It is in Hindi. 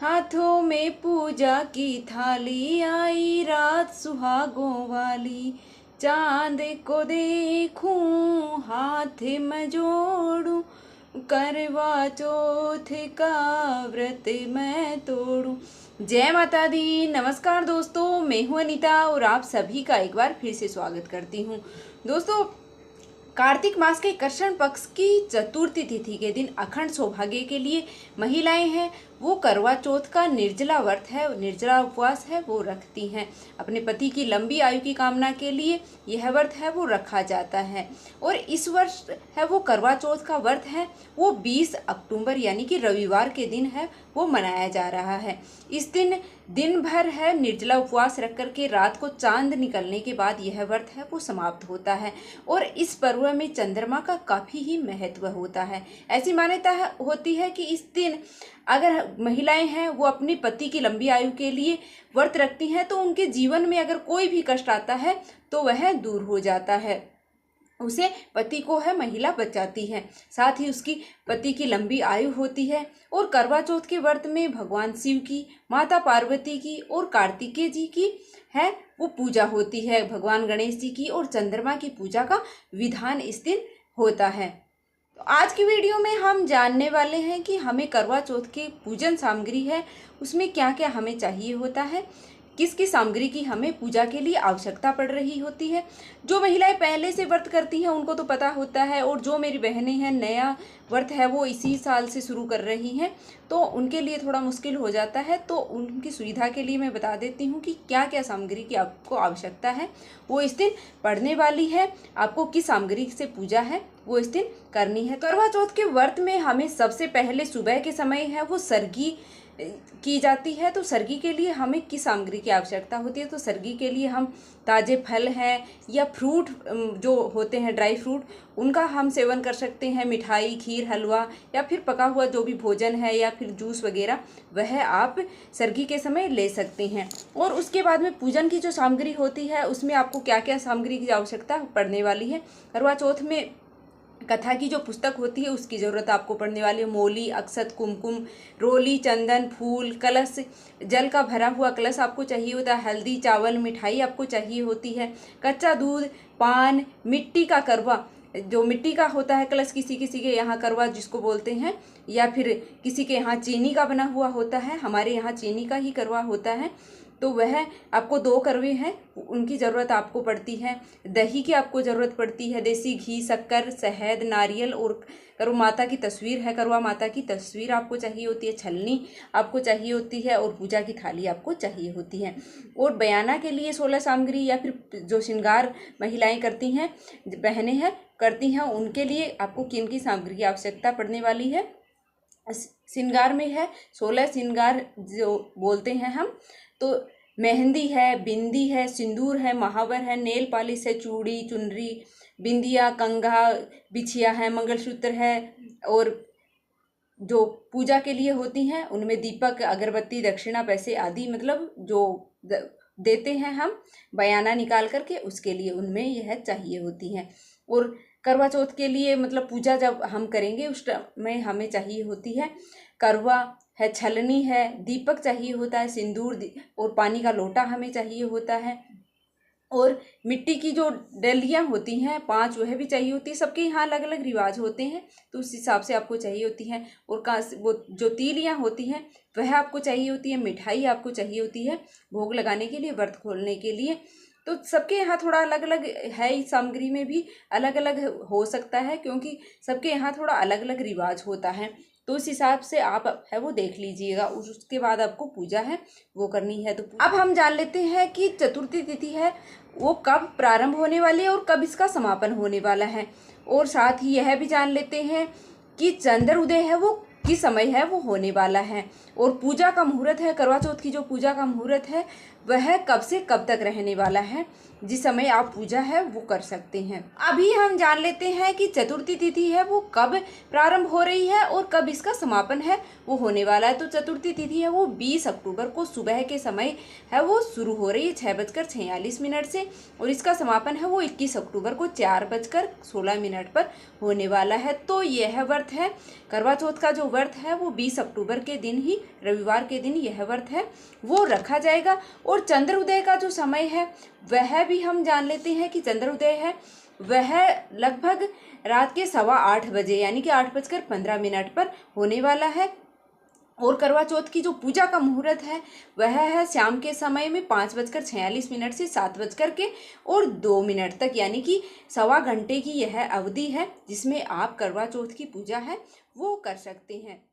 हाथों में पूजा की थाली, आई रात सुहागों वाली। चांद को देखूं हाथ में जोड़ूं, करवा चौथ का व्रत मैं तोड़ूं। जय माता दी। नमस्कार दोस्तों, मैं हूं अनीता और आप सभी का एक बार फिर से स्वागत करती हूं। दोस्तों, कार्तिक मास के कृष्ण पक्ष की चतुर्थी तिथि के दिन अखंड सौभाग्य के लिए महिलाएं हैं वो करवा चौथ का निर्जला व्रत है, निर्जला उपवास है वो रखती हैं। अपने पति की लंबी आयु की कामना के लिए यह व्रत है वो रखा जाता है। और इस वर्ष है वो करवा चौथ का व्रत है वो 20 अक्टूबर यानी कि रविवार के दिन है वो मनाया जा रहा है। इस दिन भर है निर्जला उपवास रख करके रात को चांद निकलने के बाद यह व्रत है वो समाप्त होता है। और इस पर्व में चंद्रमा का काफ़ी ही महत्व होता है। ऐसी मान्यता होती है कि इस दिन अगर महिलाएं हैं वो अपने पति की लंबी आयु के लिए व्रत रखती हैं तो उनके जीवन में अगर कोई भी कष्ट आता है तो वह दूर हो जाता है। उसे पति को है महिला बचाती है, साथ ही उसकी पति की लंबी आयु होती है। और करवा चौथ के व्रत में भगवान शिव की, माता पार्वती की और कार्तिकेय जी की है वो पूजा होती है। भगवान गणेश जी की और चंद्रमा की पूजा का विधान इस दिन होता है। तो आज की वीडियो में हम जानने वाले हैं कि हमें करवा चौथ की पूजन सामग्री है उसमें क्या क्या हमें चाहिए होता है, किस किस सामग्री की हमें पूजा के लिए आवश्यकता पड़ रही होती है। जो महिलाएं पहले से व्रत करती हैं उनको तो पता होता है, और जो मेरी बहनें हैं नया व्रत है वो इसी साल से शुरू कर रही हैं तो उनके लिए थोड़ा मुश्किल हो जाता है। तो उनकी सुविधा के लिए मैं बता देती हूँ कि क्या क्या सामग्री की आपको आवश्यकता है वो इस दिन पड़ने वाली है। आपको किस सामग्री से पूजा है वो इस दिन करनी है। करवा चौथ के व्रत में हमें सबसे पहले सुबह के समय है वो सरगी की जाती है। तो सरगी के लिए हमें किस सामग्री की आवश्यकता होती है, तो सरगी के लिए हम ताज़े फल हैं या फ्रूट जो होते हैं ड्राई फ्रूट उनका हम सेवन कर सकते हैं। मिठाई, खीर, हलवा या फिर पका हुआ जो भी भोजन है या फिर जूस वगैरह वह आप सरगी के समय ले सकते हैं। और उसके बाद में पूजन की जो सामग्री होती है उसमें आपको क्या क्या सामग्री की आवश्यकता पड़ने वाली है। करवा चौथ में कथा की जो पुस्तक होती है उसकी ज़रूरत आपको पड़ने वाली है। मोली, अक्षत, कुमकुम, रोली, चंदन, फूल, कलश, जल का भरा हुआ कलश आपको चाहिए होता है। हल्दी, चावल, मिठाई आपको चाहिए होती है। कच्चा दूध, पान, मिट्टी का करवा, जो मिट्टी का होता है कलश, किसी किसी के यहाँ करवा जिसको बोलते हैं, या फिर किसी के यहाँ चीनी का बना हुआ होता है। हमारे यहाँ चीनी का ही करवा होता है। तो वह आपको 2 करवे हैं उनकी ज़रूरत आपको पड़ती है। दही की आपको ज़रूरत पड़ती है। देसी घी, शक्कर, शहद, नारियल और करवा माता की तस्वीर है, करवा माता की तस्वीर आपको चाहिए होती है। छलनी आपको चाहिए होती है और पूजा की थाली आपको चाहिए होती है। और बयाना के लिए 16 सामग्री या फिर जो श्रृंगार महिलाएं करती हैं, बहनें हैं करती हैं, उनके लिए आपको किन की सामग्री की आवश्यकता पड़ने वाली है। श्रृंगार में है 16 श्रृंगार जो बोलते हैं हम, तो मेहंदी है, बिंदी है, सिंदूर है, महावर है, नेल पॉलिश है, चूड़ी, चुनरी, बिंदिया, कंघा, बिछिया है, मंगलसूत्र है। और जो पूजा के लिए होती हैं उनमें दीपक, अगरबत्ती, दक्षिणा, पैसे आदि मतलब जो देते हैं हम बयाना निकाल करके, उसके लिए उनमें यह चाहिए होती हैं। और करवा चौथ के लिए मतलब पूजा जब हम करेंगे उस में हमें चाहिए होती है करवा है, छलनी है, दीपक चाहिए होता है, सिंदूर और पानी का लोटा हमें चाहिए होता है। और मिट्टी की जो डलियाँ होती हैं 5 वह भी चाहिए होती है। सबके यहाँ अलग अलग रिवाज होते हैं तो उस हिसाब से आपको चाहिए होती हैं। और वो जो तीलियाँ होती हैं वह आपको चाहिए होती है। मिठाई आपको चाहिए होती है भोग लगाने के लिए, व्रत खोलने के लिए। तो सबके यहाँ थोड़ा अलग अलग है, इस सामग्री में भी अलग अलग हो सकता है क्योंकि सबके यहाँ थोड़ा अलग अलग रिवाज होता है। तो उस हिसाब से आप है वो देख लीजिएगा। उसके बाद आपको पूजा है वो करनी है। तो अब हम जान लेते हैं कि चतुर्थी तिथि है वो कब प्रारंभ होने वाली है और कब इसका समापन होने वाला है। और साथ ही यह भी जान लेते हैं कि चंद्र उदय है वो किस समय है वो होने वाला है। और पूजा का मुहूर्त है, करवा चौथ की जो पूजा का मुहूर्त है वह कब से कब तक रहने वाला है, जिस समय आप पूजा है वो कर सकते हैं। अभी हम जान लेते हैं कि चतुर्थी तिथि है वो कब प्रारंभ हो रही है और कब इसका समापन है वो होने वाला है। तो चतुर्थी तिथि है वो 20 अक्टूबर को सुबह के समय है वो शुरू हो रही है 6:46 से, और इसका समापन है वो 21 अक्टूबर को 4:16 पर होने वाला है। तो यह व्रत है करवा चौथ का जो व्रत है वो 20 अक्टूबर के दिन ही, रविवार के दिन यह व्रत है वो रखा जाएगा। और चंद्रोदय का जो समय है वह भी हम जान लेते हैं कि चंद्रोदय है वह लगभग रात के 8:15 बजे यानी कि 8:15 पर होने वाला है। और करवा चौथ की जो पूजा का मुहूर्त है वह है शाम के समय में 5:46 से 7:02 तक, यानी कि सवा घंटे की यह अवधि है जिसमें आप करवा चौथ की पूजा है वो कर सकते हैं।